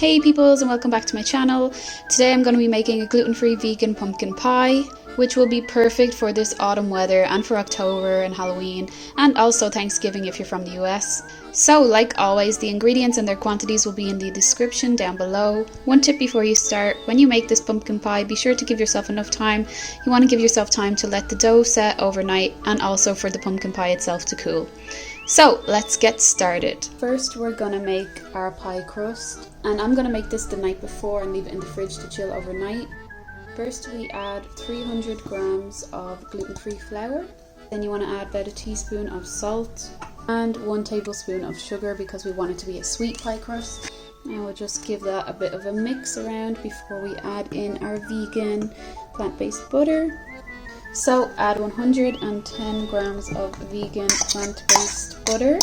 Hey peoples, and welcome back to my channel. Today I'm going to be making a gluten-free vegan pumpkin pie, which will be perfect for this autumn weather and for October and Halloween, and also Thanksgiving if you're from the US. So like always, the ingredients and their quantities will be in the description down below. One tip before you start: when you make this pumpkin pie, be sure to give yourself enough time. You want to give yourself time to let the dough set overnight and also for the pumpkin pie itself to cool. So let's get started. First we're gonna make our pie crust, and I'm gonna make this the night before and leave it in the fridge to chill overnight. First we add 300 grams of gluten-free flour. Then you want to add about a teaspoon of salt and 1 tablespoon of sugar because we want it to be a sweet pie crust. Now we'll just give that a bit of a mix around before we add in our vegan plant-based butter. So add 110 grams of vegan plant-based butter.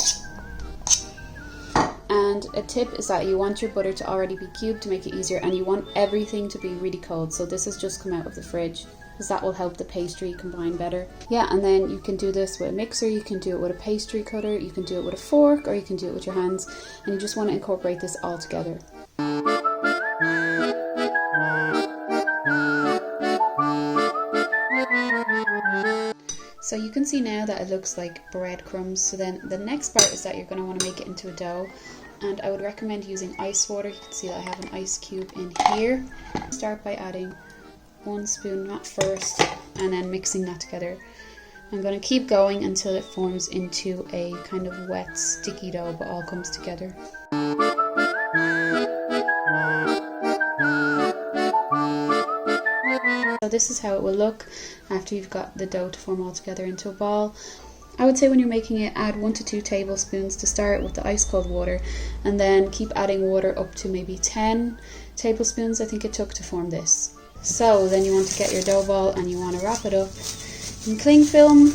And a tip is that you want your butter to already be cubed to make it easier, and you want everything to be really cold. So this has just come out of the fridge because that will help the pastry combine better. Yeah, and then you can do this with a mixer, you can do it with a pastry cutter, you can do it with a fork, or you can do it with your hands, and you just want to incorporate this all together. So you can see now that it looks like breadcrumbs. So then the next part is that you're going to want to make it into a dough, and I would recommend using ice water. You can see that I have an ice cube in here. Start by adding 1 spoon at first and then mixing that together. I'm going to keep going until it forms into a kind of wet sticky dough but all comes together. So this is how it will look after you've got the dough to form all together into a ball. I would say when you're making it, add 1 to 2 tablespoons to start with the ice cold water, and then keep adding water up to maybe 10 tablespoons I think it took to form this. So then you want to get your dough ball and you want to wrap it up in cling film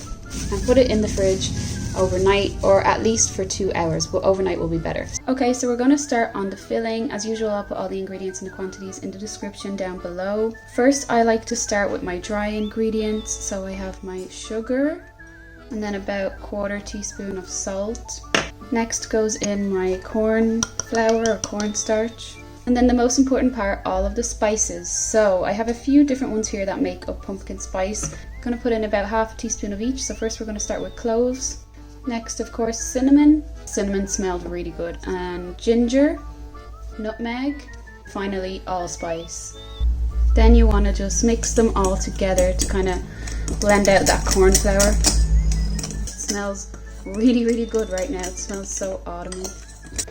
and put it in the fridge overnight, or at least for 2 hours, but overnight will be better. Okay, so we're going to start on the filling. As usual, I'll put all the ingredients and the quantities in the description down below. First, I like to start with my dry ingredients. So I have my sugar and then about 1/4 teaspoon of salt. Next goes in my corn flour or cornstarch. And then the most important part, all of the spices. So I have a few different ones here that make up pumpkin spice. I'm going to put in about 1/2 teaspoon of each. So first we're going to start with cloves. Next, of course, cinnamon. Cinnamon smelled really good. And ginger, nutmeg, finally allspice. Then you want to just mix them all together to kind of blend out that corn flour. It smells really good right now. It smells so autumny.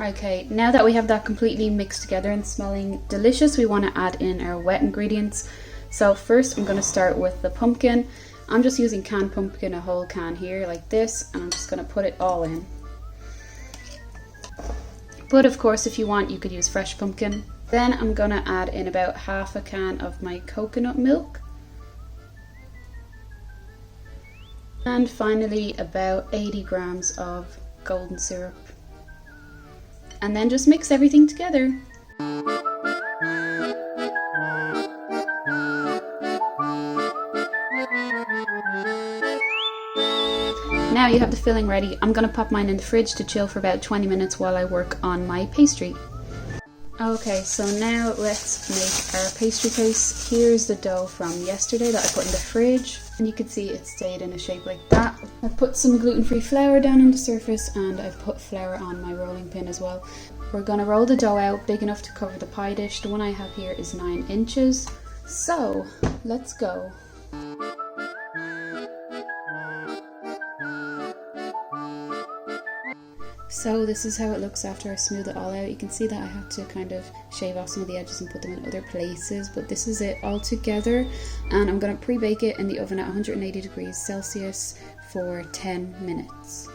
Okay, now that we have that completely mixed together and smelling delicious, we want to add in our wet ingredients. So first I'm going to start with the pumpkin. I'm just using canned pumpkin, a whole can here like this, and I'm just going to put it all in. But of course, if you want, you could use fresh pumpkin. Then I'm going to add in about 1/2 can of my coconut milk. And finally about 80 grams of golden syrup. And then just mix everything together. Now you have the filling ready. I'm going to pop mine in the fridge to chill for about 20 minutes while I work on my pastry. Okay, so now let's make our pastry case. Here's the dough from yesterday that I put in the fridge, and you can see it stayed in a shape like that. I put some gluten-free flour down on the surface, and I put flour on my rolling pin as well. We're going to roll the dough out big enough to cover the pie dish. The one I have here is 9 inches. So let's go. So this is how it looks after I smooth it all out. You can see that I had to kind of shave off some of the edges and put them in other places, but this is it all together, and I'm going to pre-bake it in the oven at 180 degrees Celsius for 10 minutes.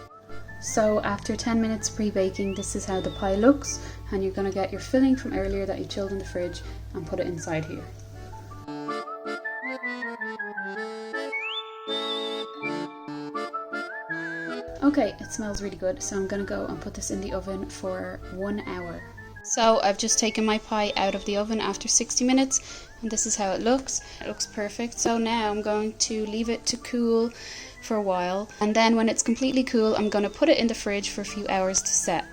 So after 10 minutes pre-baking, this is how the pie looks, and you're going to get your filling from earlier that you chilled in the fridge and put it inside here. Okay, it smells really good, so I'm gonna go and put this in the oven for 1 hour. So I've just taken my pie out of the oven after 60 minutes, and this is how it looks. It looks perfect. So now I'm going to leave it to cool for a while, and then when it's completely cool, I'm going to put it in the fridge for a few hours to set.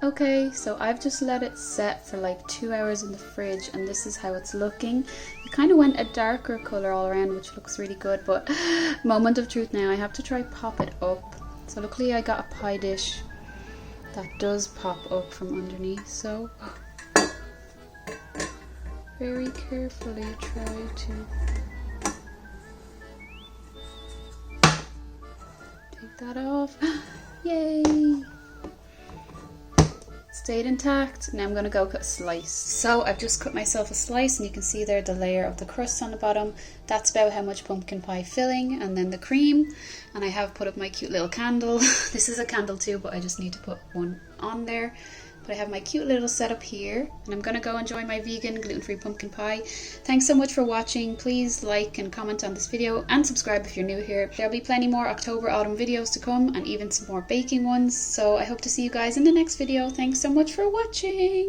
Okay, so I've just let it set for like 2 hours in the fridge, and this is how it's looking. It kind of went a darker color all around, which looks really good, but moment of truth now, I have to try pop it up. So luckily I got a pie dish that does pop up from underneath, so very carefully try to take that off. Yay! Stayed intact. Now I'm gonna go cut a slice. So I've just cut myself a slice, and you can see there the layer of the crust on the bottom. That's about how much pumpkin pie filling, and then the cream. And I have put up my cute little candle. This is a candle too, but I just need to put one on there. But I have my cute little setup here, and I'm gonna go enjoy my vegan gluten-free pumpkin pie. Thanks so much for watching. Please like and comment on this video, and subscribe if you're new here. There'll be plenty more October autumn videos to come, and even some more baking ones. So I hope to see you guys in the next video. Thanks so much for watching.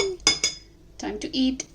Time to eat.